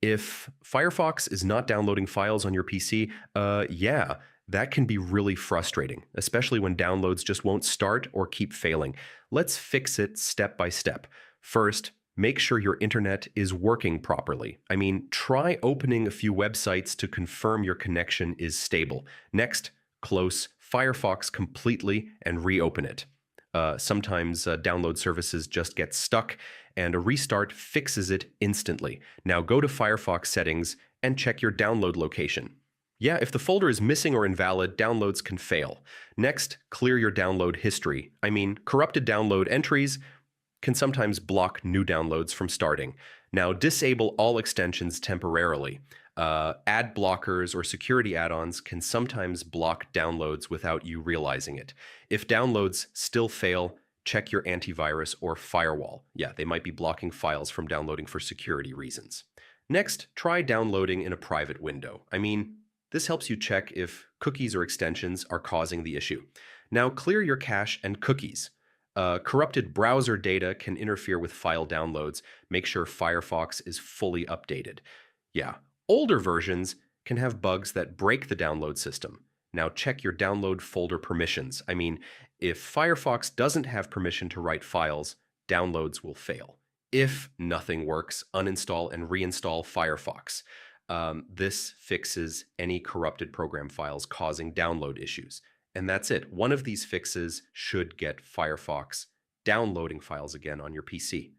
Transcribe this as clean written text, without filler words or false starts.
If Firefox is not downloading files on your PC, yeah, that can be really frustrating, especially when downloads just won't start or keep failing. Let's fix it step by step. First, make sure your internet is working properly. I mean, try opening a few websites to confirm your connection is stable. Next, close Firefox completely and reopen it. Sometimes download services just get stuck, and a restart fixes it instantly. Now go to Firefox settings and check your download location. Yeah, if the folder is missing or invalid, downloads can fail. Next, clear your download history. I mean, corrupted download entries can sometimes block new downloads from starting. Now, disable all extensions temporarily. Ad blockers or security add-ons can sometimes block downloads without you realizing it. If downloads still fail, check your antivirus or firewall. Yeah, they might be blocking files from downloading for security reasons. Next, try downloading in a private window. I mean, this helps you check if cookies or extensions are causing the issue. Now, clear your cache and cookies. Corrupted browser data can interfere with file downloads. Make sure Firefox is fully updated. Yeah, older versions can have bugs that break the download system. Now check your download folder permissions. I mean, if Firefox doesn't have permission to write files, downloads will fail. If nothing works, uninstall and reinstall Firefox. This fixes any corrupted program files causing download issues. And that's it. One of these fixes should get Firefox downloading files again on your PC.